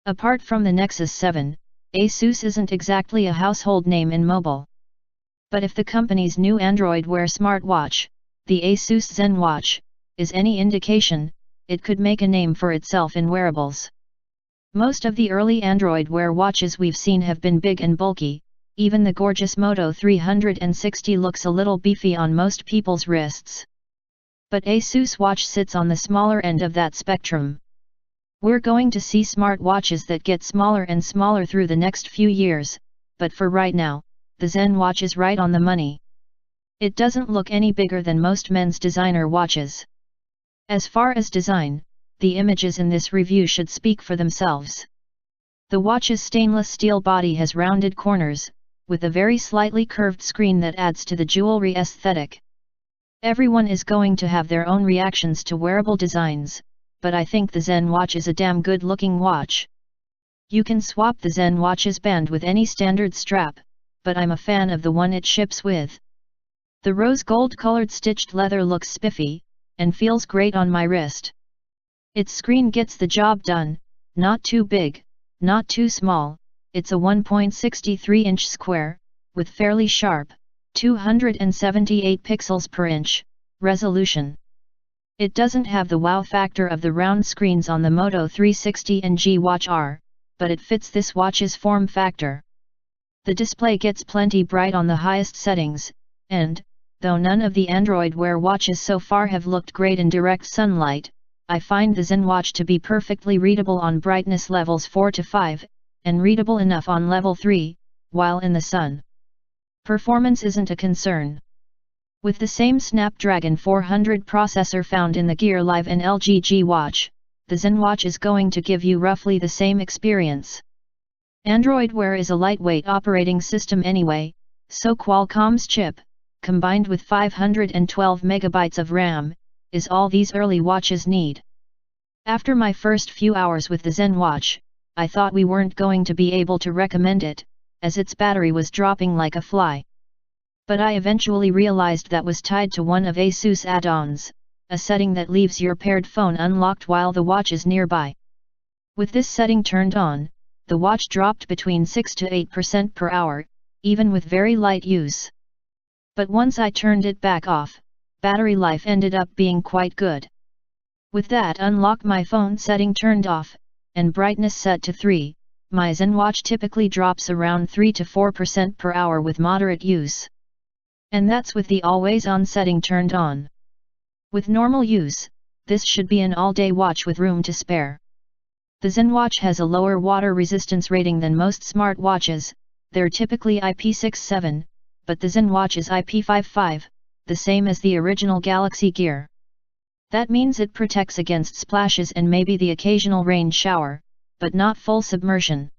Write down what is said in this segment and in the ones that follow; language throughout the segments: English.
Apart from the Nexus 7, Asus isn't exactly a household name in mobile. But if the company's new Android Wear smartwatch, the Asus ZenWatch, is any indication, it could make a name for itself in wearables. Most of the early Android Wear watches we've seen have been big and bulky, even the gorgeous Moto 360 looks a little beefy on most people's wrists. But Asus Watch sits on the smaller end of that spectrum. We're going to see smartwatches that get smaller and smaller through the next few years, but for right now, the ZenWatch is right on the money. It doesn't look any bigger than most men's designer watches. As far as design, the images in this review should speak for themselves. The watch's stainless steel body has rounded corners, with a very slightly curved screen that adds to the jewelry aesthetic. Everyone is going to have their own reactions to wearable designs, but I think the ZenWatch is a damn good looking watch. You can swap the ZenWatch's band with any standard strap, but I'm a fan of the one it ships with. The rose gold colored stitched leather looks spiffy, and feels great on my wrist. Its screen gets the job done, not too big, not too small. It's a 1.63-inch square, with fairly sharp, 278 pixels per inch, resolution. It doesn't have the wow factor of the round screens on the Moto 360 and G Watch R, but it fits this watch's form factor. The display gets plenty bright on the highest settings, and, though none of the Android Wear watches so far have looked great in direct sunlight, I find the ZenWatch to be perfectly readable on brightness levels 4 to 5, and readable enough on level 3, while in the sun. Performance isn't a concern. With the same Snapdragon 400 processor found in the Gear Live and LG G Watch, the ZenWatch is going to give you roughly the same experience. Android Wear is a lightweight operating system anyway, so Qualcomm's chip, combined with 512 MB of RAM, is all these early watches need. After my first few hours with the ZenWatch, I thought we weren't going to be able to recommend it, as its battery was dropping like a fly. But I eventually realized that was tied to one of Asus add-ons, a setting that leaves your paired phone unlocked while the watch is nearby. With this setting turned on, the watch dropped between 6 to 8% per hour, even with very light use. But once I turned it back off, battery life ended up being quite good. With that unlock my phone setting turned off, and brightness set to 3, my ZenWatch typically drops around 3 to 4% per hour with moderate use. And that's with the always-on setting turned on. With normal use, this should be an all-day watch with room to spare. The ZenWatch has a lower water resistance rating than most smartwatches, they're typically IP67, but the ZenWatch is IP55, the same as the original Galaxy Gear. That means it protects against splashes and maybe the occasional rain shower, but not full submersion.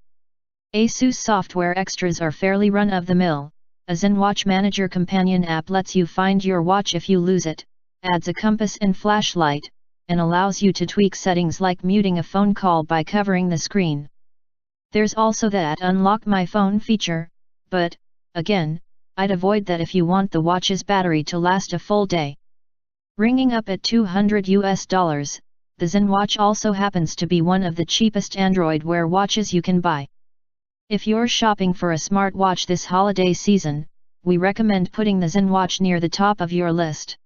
Asus software extras are fairly run-of-the-mill. A ZenWatch Manager companion app lets you find your watch if you lose it, adds a compass and flashlight, and allows you to tweak settings like muting a phone call by covering the screen. There's also that Unlock My Phone feature, but, again, I'd avoid that if you want the watch's battery to last a full day. Ringing up at $200 US, the ZenWatch also happens to be one of the cheapest Android Wear watches you can buy. If you're shopping for a smartwatch this holiday season, we recommend putting the ZenWatch near the top of your list.